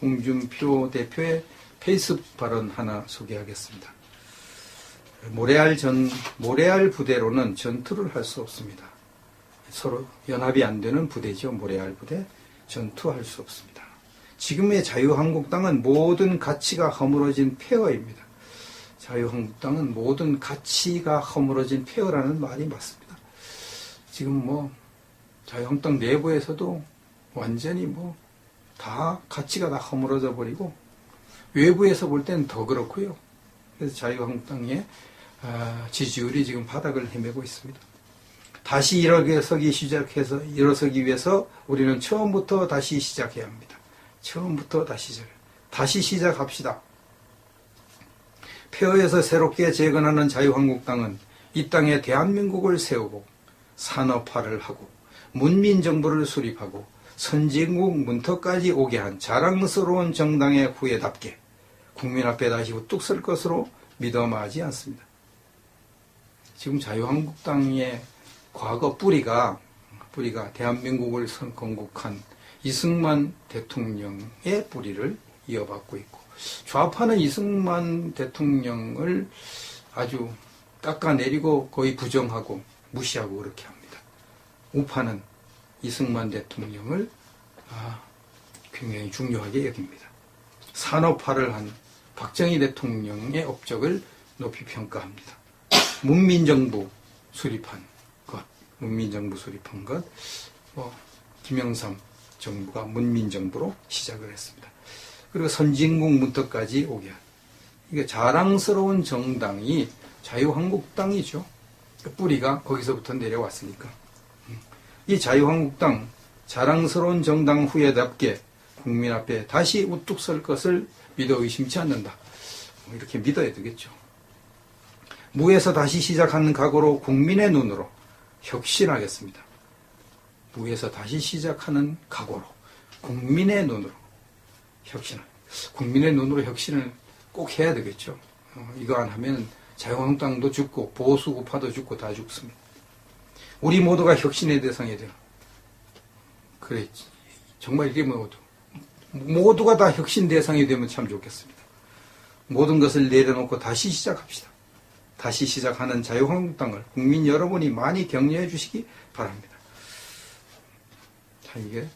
홍준표 대표의 페이스북 발언 하나 소개하겠습니다. 모래알 부대로는 전투를 할 수 없습니다. 서로 연합이 안 되는 부대죠. 모래알 부대. 전투할 수 없습니다. 지금의 자유한국당은 모든 가치가 허물어진 폐허입니다. 자유한국당은 모든 가치가 허물어진 폐허라는 말이 맞습니다. 지금 자유한국당 내부에서도 완전히 다 가치가 다 허물어져 버리고 외부에서 볼 때는 더 그렇고요. 그래서 자유한국당의 지지율이 지금 바닥을 헤매고 있습니다. 다시 일어서기 위해서 우리는 처음부터 다시 시작해야 합니다. 처음부터 다시 시작합시다. 폐허에서 새롭게 재건하는 자유한국당은 이 땅에 대한민국을 세우고 산업화를 하고 문민정부를 수립하고 선진국 문턱까지 오게 한 자랑스러운 정당의 후예답게 국민 앞에 다시 우뚝 설 것으로 믿어 마지 않습니다. 지금 자유한국당의 과거 뿌리가 대한민국을 건국한 이승만 대통령의 뿌리를 이어받고 있고, 좌파는 이승만 대통령을 아주 깎아내리고 거의 부정하고 무시하고 그렇게 합니다. 우파는 이승만 대통령을 굉장히 중요하게 여깁니다. 산업화를 한 박정희 대통령의 업적을 높이 평가합니다. 문민정부 수립한 것, 김영삼 정부가 문민정부로 시작을 했습니다. 그리고 선진국 문턱까지 오게 한, 이게 자랑스러운 정당이 자유한국당이죠. 뿌리가 거기서부터 내려왔으니까. 이 자유한국당, 자랑스러운 정당 후예답게 국민 앞에 다시 우뚝 설 것을 믿어 의심치 않는다. 이렇게 믿어야 되겠죠. 무에서 다시 시작하는 각오로 국민의 눈으로 혁신하겠습니다. 무에서 다시 시작하는 각오로 국민의 눈으로 국민의 눈으로 혁신을 꼭 해야 되겠죠. 이거 안 하면 자유한국당도 죽고 보수 우파도 죽고 다 죽습니다. 우리 모두가 혁신의 대상이 돼요. 그래, 정말 이게 모두가 다 혁신 대상이 되면 참 좋겠습니다. 모든 것을 내려놓고 다시 시작합시다. 다시 시작하는 자유한국당을 국민 여러분이 많이 격려해 주시기 바랍니다. 자, 이게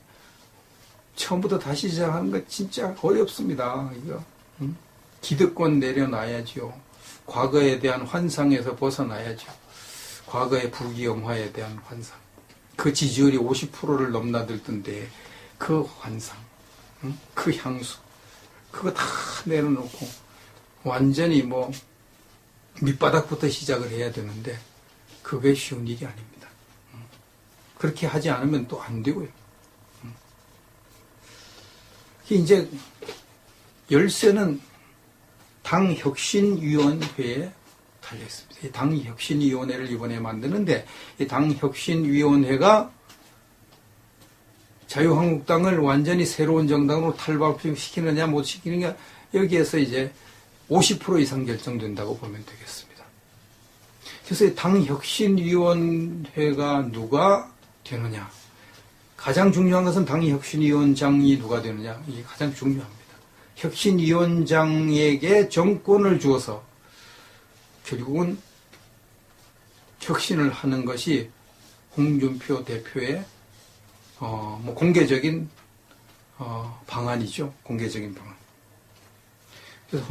처음부터 다시 시작하는 거 진짜 어렵습니다. 이거 기득권 내려놔야죠. 과거에 대한 환상에서 벗어나야죠. 과거의 부귀영화에 대한 환상. 그 지지율이 50%를 넘나들던데 그 환상, 그 향수, 그거 다 내려놓고 완전히 밑바닥부터 시작을 해야 되는데 그게 쉬운 일이 아닙니다. 그렇게 하지 않으면 또 안 되고요. 이제 열쇠는 당혁신위원회에 달려있습니다. 이 당혁신위원회를 이번에 만드는데 이 당혁신위원회가 자유한국당을 완전히 새로운 정당으로 탈바꿈시키느냐 못 시키느냐, 여기에서 이제 50% 이상 결정된다고 보면 되겠습니다. 그래서 이 당혁신위원회가 누가 되느냐, 가장 중요한 것은 당혁신위원장이 누가 되느냐, 이게 가장 중요합니다. 혁신위원장에게 정권을 주어서 결국은 혁신을 하는 것이 홍준표 대표의 공개적인 방안이죠. 공개적인 방안. 그래서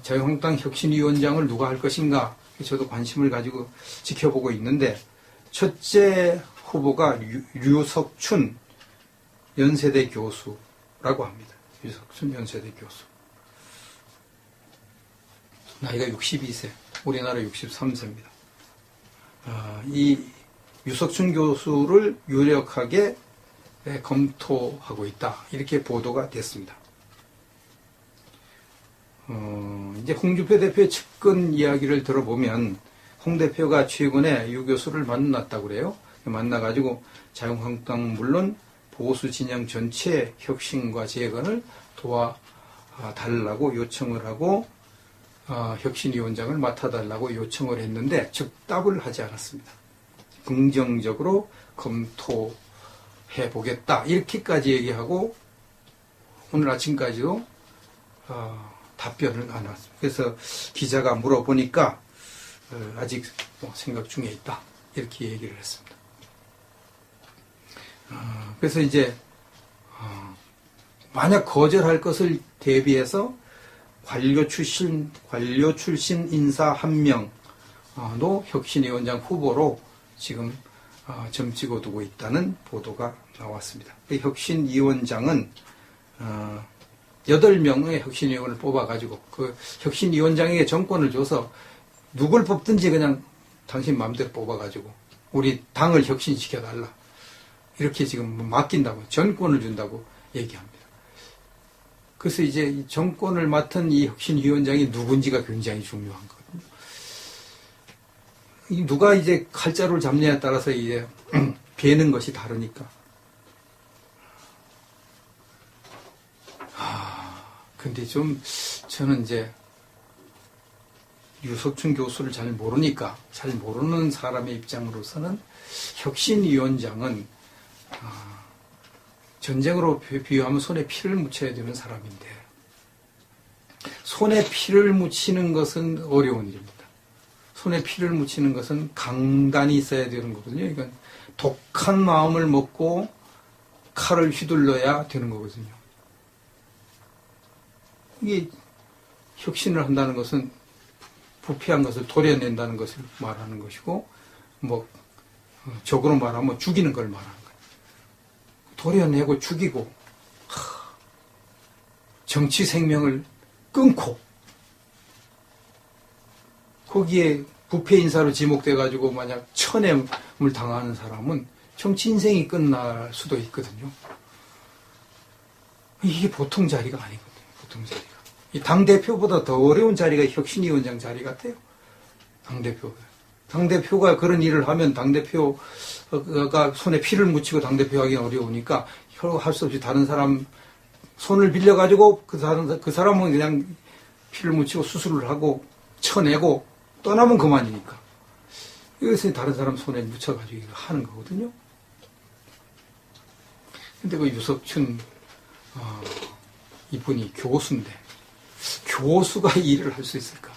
자유한국당 혁신위원장을 누가 할 것인가, 저도 관심을 가지고 지켜보고 있는데, 첫째 후보가 류석춘 연세대 교수라고 합니다. 류석춘 연세대 교수. 나이가 62세, 우리나라 63세입니다. 이 류석춘 교수를 유력하게 검토하고 있다, 이렇게 보도가 됐습니다. 이제 홍준표 대표의 측근 이야기를 들어보면 홍 대표가 최근에 유 교수를 만났다고 그래요. 만나가지고 자유한국당 물론 보수 진영 전체 혁신과 재건을 도와달라고 요청을 하고 혁신위원장을 맡아달라고 요청을 했는데 즉답을 하지 않았습니다. 긍정적으로 검토하고 해보겠다. 이렇게까지 얘기하고 오늘 아침까지도 답변을 안 왔습니다. 그래서 기자가 물어보니까 아직 생각 중에 있다. 이렇게 얘기를 했습니다. 그래서 이제 만약 거절할 것을 대비해서 관료 출신 인사 한 명도 혁신위원장 후보로 지금 점찍어 두고 있다는 보도가 나왔습니다. 그 혁신위원장은 8명의 혁신위원을 뽑아가지고 그 혁신위원장에게 정권을 줘서 누굴 뽑든지 그냥 당신 마음대로 뽑아가지고 우리 당을 혁신시켜달라. 이렇게 지금 맡긴다고, 전권을 준다고 얘기합니다. 그래서 이제 이 정권을 맡은 이 혁신위원장이 누군지가 굉장히 중요한 거거든요. 누가 이제 칼자루를 잡느냐에 따라서 이제 베는 것이 다르니까. 근데 좀 저는 이제 유석춘 교수를 잘 모르니까, 잘 모르는 사람의 입장으로서는 혁신위원장은 전쟁으로 비유하면 손에 피를 묻혀야 되는 사람인데, 손에 피를 묻히는 것은 어려운 일입니다. 손에 피를 묻히는 것은 강단이 있어야 되는 거거든요. 이건 독한 마음을 먹고 칼을 휘둘러야 되는 거거든요. 이게 혁신을 한다는 것은 부패한 것을 도려낸다는 것을 말하는 것이고, 적으로 말하면 죽이는 걸 말하는 거예요. 도려내고 죽이고, 정치 생명을 끊고, 거기에 부패 인사로 지목돼가지고 만약 천행을 당하는 사람은 정치 인생이 끝날 수도 있거든요. 이게 보통 자리가 아니거든요. 보통 자리가. 이 당대표보다 더 어려운 자리가 혁신위원장 자리 같아요. 당대표가 그런 일을 하면 당대표가 손에 피를 묻히고 당대표 하기는 어려우니까 할 수 없이 다른 사람 손을 빌려가지고 그 사람은 그냥 피를 묻히고 수술을 하고 쳐내고 떠나면 그만이니까. 이것은 다른 사람 손에 묻혀가지고 하는 거거든요. 근데 그 유석춘, 이분이 교수인데, 교수가 이 일을 할 수 있을까?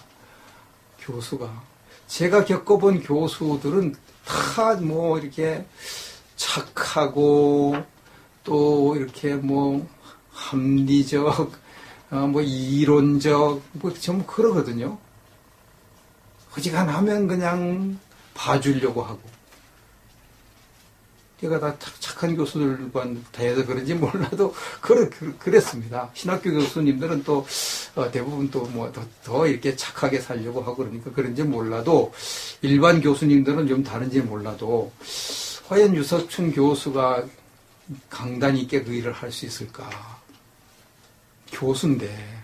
교수가. 제가 겪어본 교수들은 다 이렇게 착하고, 또 이렇게 합리적, 이론적, 전부 그러거든요. 어지간하면 그냥 봐주려고 하고. 제가 다 착한 교수들만 대해서 그런지 몰라도 그랬습니다. 신학교 교수님들은 또 대부분 또 더 이렇게 착하게 살려고 하고 그러니까 그런지 몰라도 일반 교수님들은 좀 다른지 몰라도 과연 유석춘 교수가 강단 있게 그 일을 할 수 있을까? 교수인데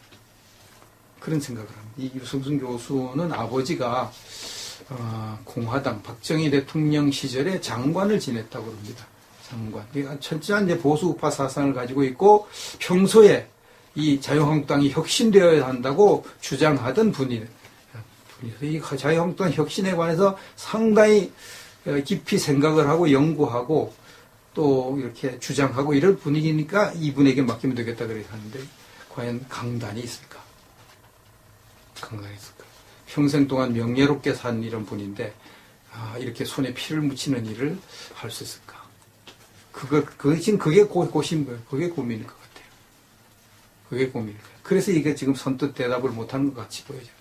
그런 생각을 합니다. 이 유석춘 교수는 아버지가 공화당 박정희 대통령 시절에 장관을 지냈다고 합니다. 장관. 그러니까 철저한 이제 보수우파 사상을 가지고 있고 평소에 이 자유한국당이 혁신되어야 한다고 주장하던 분이에요. 이 자유한국당 혁신에 관해서 상당히 깊이 생각을 하고 연구하고 또 이렇게 주장하고 이럴 분위기니까 이분에게 맡기면 되겠다 그래서 하는데 과연 강단이 있을까? 강단이 있을까? 평생 동안 명예롭게 산 이런 분인데 이렇게 손에 피를 묻히는 일을 할 수 있을까? 지금 그게 고심 거예요. 그게 고민일 것 같아요. 그게 고민일 거예요. 그래서 이게 지금 선뜻 대답을 못하는 것 같이 보여져요.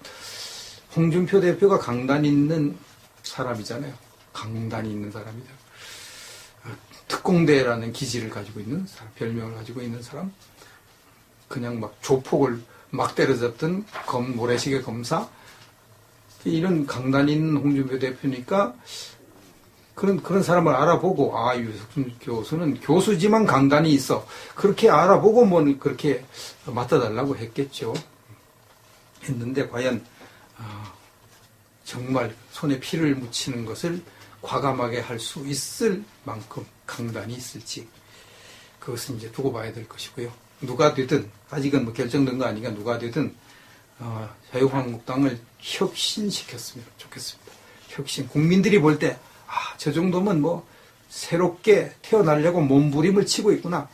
홍준표 대표가 강단 있는 사람이잖아요. 강단이 있는 사람이죠. 특공대라는 기질을 가지고 있는 사람, 별명을 가지고 있는 사람, 그냥 조폭을 막 때려잡던 모래시계 검사, 이런 강단 있는 홍준표 대표니까 그런 사람을 알아보고 유석춘 교수는 교수지만 강단이 있어. 그렇게 알아보고 그렇게 맡아달라고 했겠죠. 했는데 과연 정말 손에 피를 묻히는 것을 과감하게 할 수 있을 만큼 강단이 있을지 그것은 이제 두고 봐야 될 것이고요. 누가 되든 아직은 결정된 거 아니니까 누가 되든 자유한국당을 혁신시켰으면 좋겠습니다. 혁신. 국민들이 볼 때 저 정도면 새롭게 태어나려고 몸부림을 치고 있구나.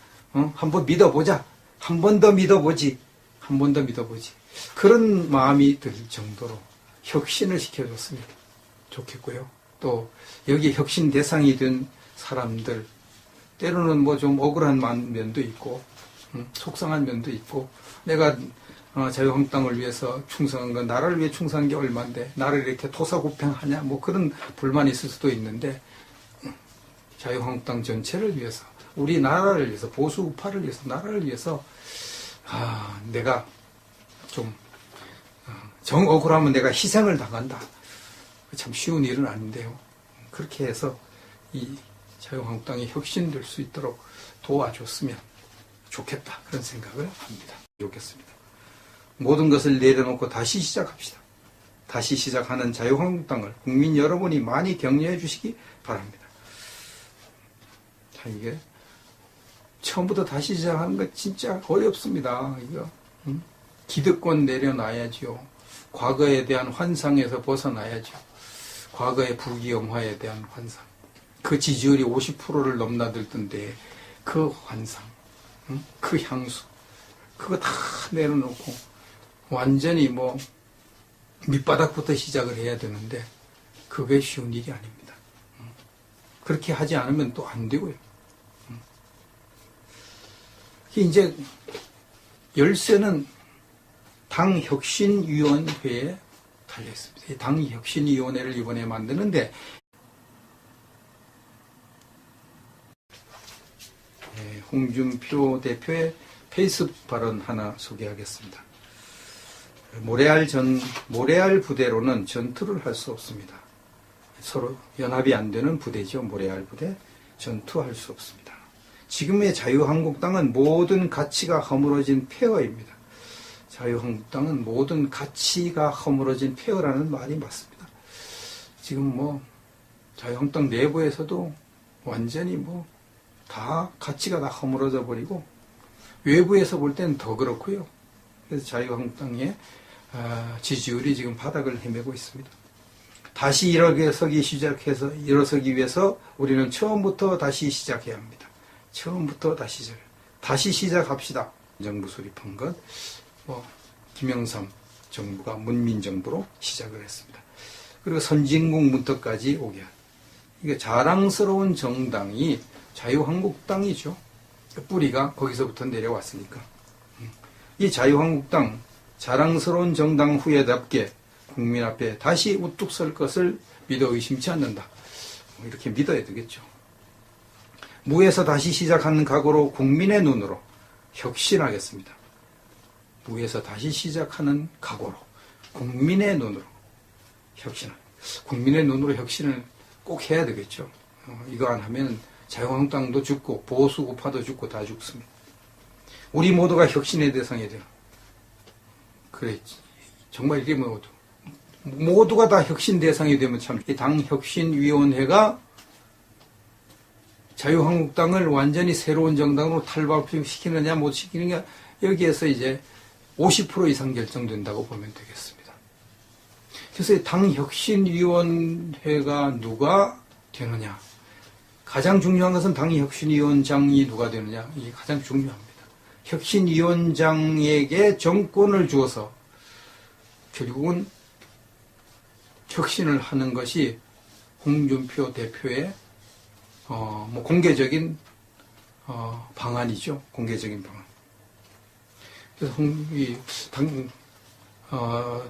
한번 믿어보자. 한 번 더 믿어보지. 한 번 더 믿어보지. 그런 마음이 들 정도로 혁신을 시켜줬으면 좋겠고요. 또 여기 혁신 대상이 된 사람들, 때로는 뭐 좀 억울한 면도 있고, 속상한 면도 있고, 내가 자유한국당을 위해서 충성한 건 나라를 위해 충성한 게 얼만데 나를 이렇게 토사구팽하냐, 뭐 그런 불만이 있을 수도 있는데, 자유한국당 전체를 위해서, 우리 나라를 위해서, 보수 우파를 위해서, 나라를 위해서 내가 좀 정 억울하면 내가 희생을 당한다. 참 쉬운 일은 아닌데요. 그렇게 해서 이 자유한국당이 혁신될 수 있도록 도와줬으면 좋겠다. 그런 생각을 합니다. 좋겠습니다. 모든 것을 내려놓고 다시 시작합시다. 다시 시작하는 자유한국당을 국민 여러분이 많이 격려해 주시기 바랍니다. 자, 이게 처음부터 다시 시작하는 거 진짜 어렵습니다. 이거 기득권 내려놔야죠. 과거에 대한 환상에서 벗어나야죠. 과거의 부귀영화에 대한 환상. 그 지지율이 50%를 넘나들던데 그 환상, 그 향수, 그거 다 내려놓고 완전히 뭐 밑바닥부터 시작을 해야 되는데 그게 쉬운 일이 아닙니다. 그렇게 하지 않으면 또 안 되고요. 이제 열쇠는 당혁신위원회에 달려있습니다. 당혁신위원회를 이번에 만드는데 홍준표 대표의 페이스북 발언 하나 소개하겠습니다. 모래알 부대로는 전투를 할 수 없습니다. 서로 연합이 안 되는 부대죠. 모래알 부대. 전투할 수 없습니다. 지금의 자유한국당은 모든 가치가 허물어진 폐허입니다. 자유한국당은 모든 가치가 허물어진 폐허라는 말이 맞습니다. 지금 뭐 자유한국당 내부에서도 완전히 뭐 다 가치가 다 허물어져 버리고 외부에서 볼 때는 더 그렇고요. 그래서 자유한국당의 지지율이 지금 바닥을 헤매고 있습니다. 다시 일어서기 위해서 우리는 처음부터 다시 시작해야 합니다. 처음부터 다시 시작합시다. 정부 수립한 것, 김영삼 정부가 문민정부로 시작을 했습니다. 그리고 선진국 문턱까지 오게 한. 이게 자랑스러운 정당이 자유한국당이죠. 뿌리가 거기서부터 내려왔으니까. 이 자유한국당, 자랑스러운 정당 후예답게 국민 앞에 다시 우뚝 설 것을 믿어 의심치 않는다. 이렇게 믿어야 되겠죠. 무에서 다시 시작하는 각오로 국민의 눈으로 혁신하겠습니다. 무에서 다시 시작하는 각오로 국민의 눈으로 혁신하겠습니다. 국민의 눈으로 혁신을 꼭 해야 되겠죠. 이거 안 하면 자유한국당도 죽고 보수 우파도 죽고 다 죽습니다. 우리 모두가 혁신의 대상이 돼요. 그래, 정말 이게 모두가 다 혁신 대상이 되면 참, 이 당혁신위원회가 자유한국당을 완전히 새로운 정당으로 탈바꿈시키느냐 못 시키느냐, 여기에서 이제 50% 이상 결정된다고 보면 되겠습니다. 그래서 이 당혁신위원회가 누가 되느냐, 가장 중요한 것은 당혁신위원장이 누가 되느냐, 이게 가장 중요합니다. 혁신위원장에게 정권을 주어서 결국은 혁신을 하는 것이 홍준표 대표의 공개적인 방안이죠. 공개적인 방안. 그래서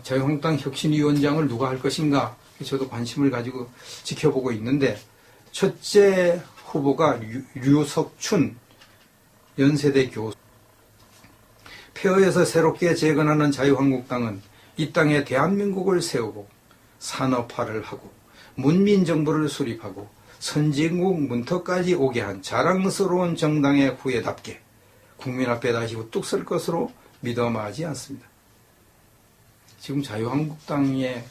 자유한국당 혁신위원장을 누가 할 것인가, 저도 관심을 가지고 지켜보고 있는데, 첫째 후보가 류석춘 연세대 교수. 폐허에서 새롭게 재건하는 자유한국당은 이 땅에 대한민국을 세우고 산업화를 하고 문민정부를 수립하고 선진국 문턱까지 오게 한 자랑스러운 정당의 후예답게 국민 앞에 다시 우뚝 설 것으로 믿어마지 않습니다. 지금 자유한국당의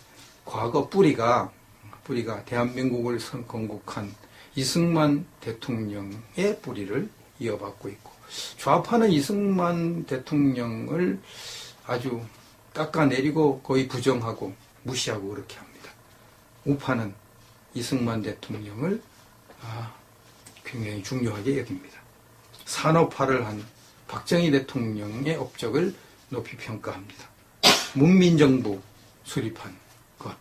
과거 뿌리가 대한민국을 건국한 이승만 대통령의 뿌리를 이어받고 있고, 좌파는 이승만 대통령을 아주 깎아내리고 거의 부정하고 무시하고 그렇게 합니다. 우파는 이승만 대통령을 굉장히 중요하게 여깁니다. 산업화를 한 박정희 대통령의 업적을 높이 평가합니다. 문민정부 수립한 것,